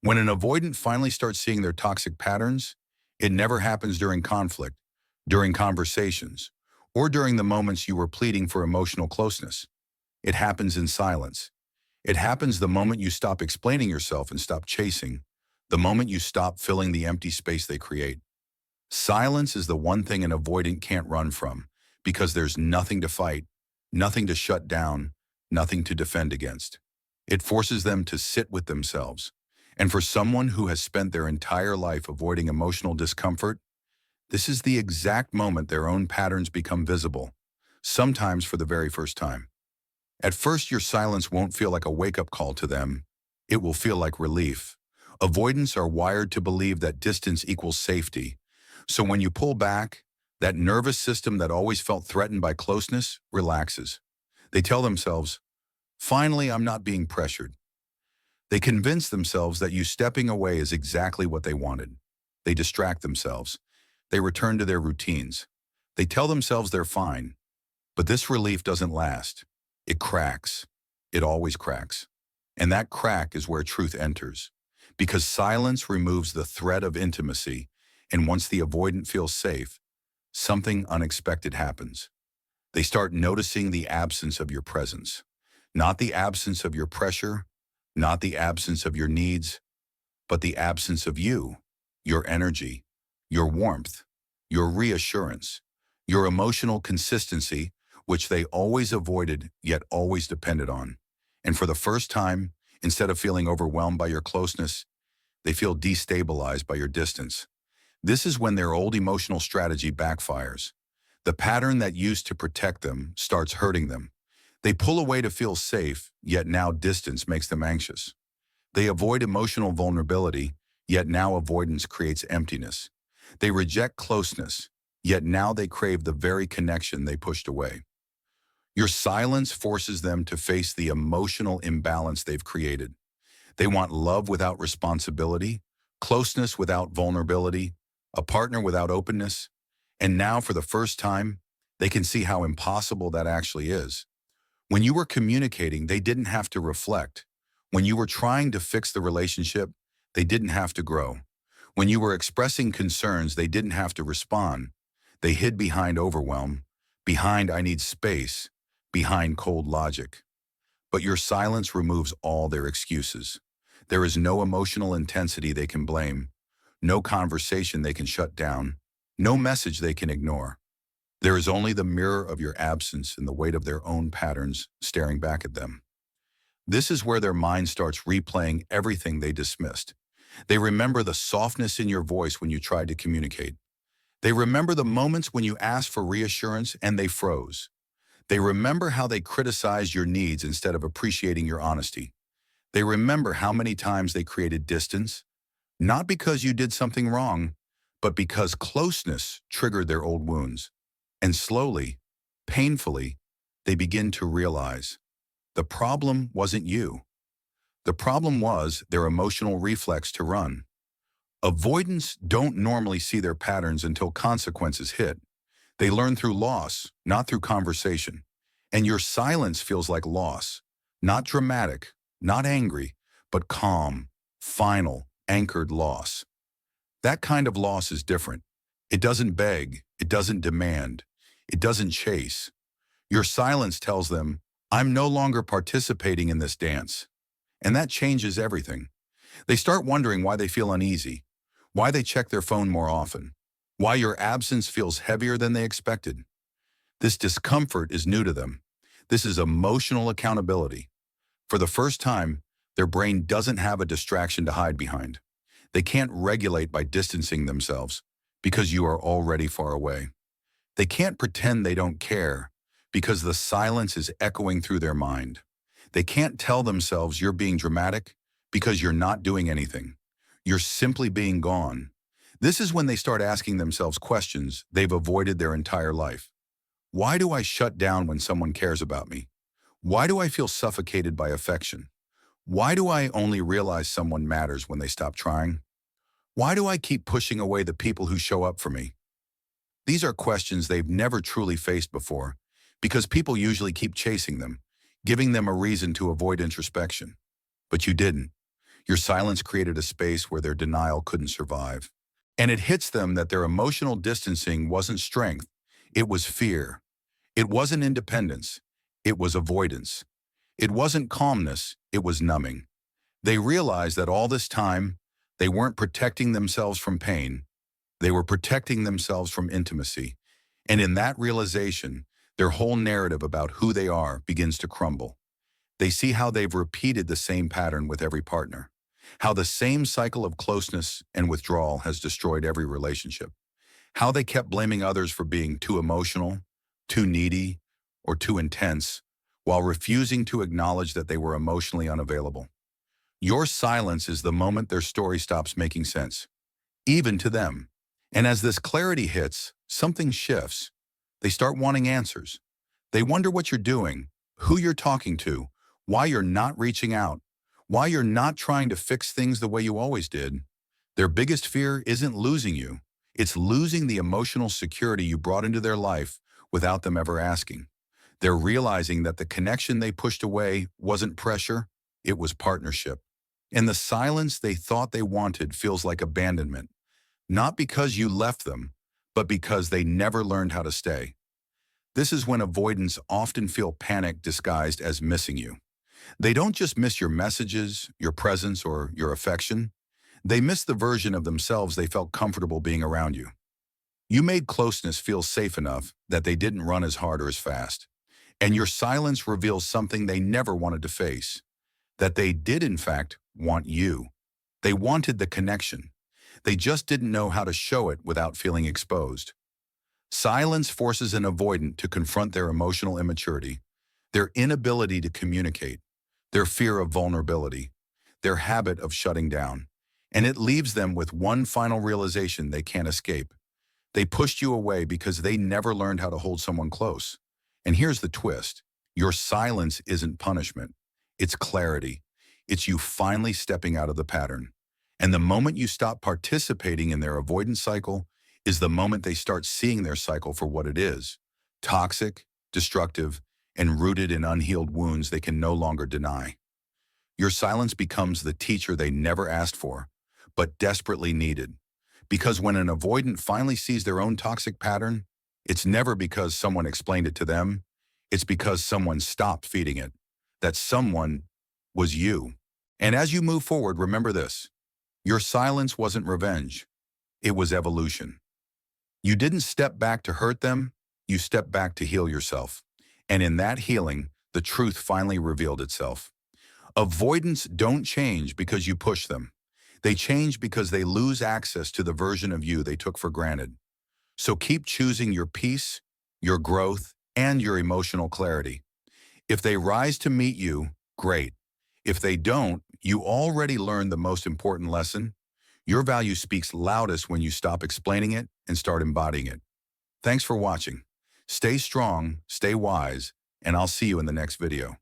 When an avoidant finally starts seeing their toxic patterns, it never happens during conflict, during conversations, or during the moments you were pleading for emotional closeness. It happens in silence. It happens the moment you stop explaining yourself and stop chasing, the moment you stop filling the empty space they create. Silence is the one thing an avoidant can't run from, because there's nothing to fight, nothing to shut down, nothing to defend against. It forces them to sit with themselves. And for someone who has spent their entire life avoiding emotional discomfort, this is the exact moment their own patterns become visible, sometimes for the very first time. At first, your silence won't feel like a wake-up call to them. It will feel like relief. Avoidants are wired to believe that distance equals safety. So when you pull back, that nervous system that always felt threatened by closeness relaxes. They tell themselves, finally, I'm not being pressured. They convince themselves that you stepping away is exactly what they wanted. They distract themselves. They return to their routines. They tell themselves they're fine. But this relief doesn't last. It cracks. It always cracks. And that crack is where truth enters. Because silence removes the threat of intimacy, and once the avoidant feels safe, something unexpected happens. They start noticing the absence of your presence. Not the absence of your pressure, not the absence of your needs, but the absence of you, your energy, your warmth, your reassurance, your emotional consistency, which they always avoided yet always depended on. And for the first time, instead of feeling overwhelmed by your closeness, they feel destabilized by your distance. This is when their old emotional strategy backfires. The pattern that used to protect them starts hurting them. They pull away to feel safe, yet now distance makes them anxious. They avoid emotional vulnerability, yet now avoidance creates emptiness. They reject closeness, yet now they crave the very connection they pushed away. Your silence forces them to face the emotional imbalance they've created. They want love without responsibility, closeness without vulnerability, a partner without openness, and now for the first time, they can see how impossible that actually is. When you were communicating, they didn't have to reflect. When you were trying to fix the relationship, they didn't have to grow. When you were expressing concerns, they didn't have to respond. They hid behind overwhelm, behind I need space, behind cold logic. But your silence removes all their excuses. There is no emotional intensity they can blame, no conversation they can shut down, no message they can ignore. There is only the mirror of your absence and the weight of their own patterns staring back at them. This is where their mind starts replaying everything they dismissed. They remember the softness in your voice when you tried to communicate. They remember the moments when you asked for reassurance and they froze. They remember how they criticized your needs instead of appreciating your honesty. They remember how many times they created distance, not because you did something wrong, but because closeness triggered their old wounds. And slowly, painfully, they begin to realize the problem wasn't you. The problem was their emotional reflex to run. Avoidants don't normally see their patterns until consequences hit. They learn through loss, not through conversation. And your silence feels like loss, not dramatic, not angry, but calm, final, anchored loss. That kind of loss is different. It doesn't beg, it doesn't demand, it doesn't chase. Your silence tells them, I'm no longer participating in this dance. And that changes everything. They start wondering why they feel uneasy, why they check their phone more often, why your absence feels heavier than they expected. This discomfort is new to them. This is emotional accountability. For the first time, their brain doesn't have a distraction to hide behind. They can't regulate by distancing themselves because you are already far away. They can't pretend they don't care because the silence is echoing through their mind. They can't tell themselves you're being dramatic because you're not doing anything. You're simply being gone. This is when they start asking themselves questions they've avoided their entire life. Why do I shut down when someone cares about me? Why do I feel suffocated by affection? Why do I only realize someone matters when they stop trying? Why do I keep pushing away the people who show up for me? These are questions they've never truly faced before because people usually keep chasing them, giving them a reason to avoid introspection. But you didn't. Your silence created a space where their denial couldn't survive. And it hits them that their emotional distancing wasn't strength, it was fear. It wasn't independence, it was avoidance. It wasn't calmness, it was numbing. They realized that all this time, they weren't protecting themselves from pain, they were protecting themselves from intimacy. And in that realization, their whole narrative about who they are begins to crumble. They see how they've repeated the same pattern with every partner, how the same cycle of closeness and withdrawal has destroyed every relationship, how they kept blaming others for being too emotional, too needy, or too intense, while refusing to acknowledge that they were emotionally unavailable. Your silence is the moment their story stops making sense, even to them. And as this clarity hits, something shifts. They start wanting answers. They wonder what you're doing, who you're talking to, why you're not reaching out, why you're not trying to fix things the way you always did. Their biggest fear isn't losing you. It's losing the emotional security you brought into their life without them ever asking. They're realizing that the connection they pushed away wasn't pressure, it was partnership. And the silence they thought they wanted feels like abandonment, not because you left them, but because they never learned how to stay. This is when avoidants often feel panic disguised as missing you. They don't just miss your messages, your presence, or your affection. They miss the version of themselves they felt comfortable being around you. You made closeness feel safe enough that they didn't run as hard or as fast. And your silence reveals something they never wanted to face, that they did in fact want you. They wanted the connection. They just didn't know how to show it without feeling exposed. Silence forces an avoidant to confront their emotional immaturity, their inability to communicate, their fear of vulnerability, their habit of shutting down. And it leaves them with one final realization they can't escape. They pushed you away because they never learned how to hold someone close. And here's the twist. Your silence isn't punishment. It's clarity. It's you finally stepping out of the pattern. And the moment you stop participating in their avoidance cycle is the moment they start seeing their cycle for what it is: toxic, destructive, and rooted in unhealed wounds they can no longer deny. Your silence becomes the teacher they never asked for, but desperately needed. Because when an avoidant finally sees their own toxic pattern, it's never because someone explained it to them. It's because someone stopped feeding it. That someone was you. And as you move forward, remember this. Your silence wasn't revenge. It was evolution. You didn't step back to hurt them. You stepped back to heal yourself. And in that healing, the truth finally revealed itself. Avoidants don't change because you push them. They change because they lose access to the version of you they took for granted. So keep choosing your peace, your growth, and your emotional clarity. If they rise to meet you, great. If they don't, you already learned the most important lesson. Your value speaks loudest when you stop explaining it and start embodying it. Thanks for watching. Stay strong, stay wise, and I'll see you in the next video.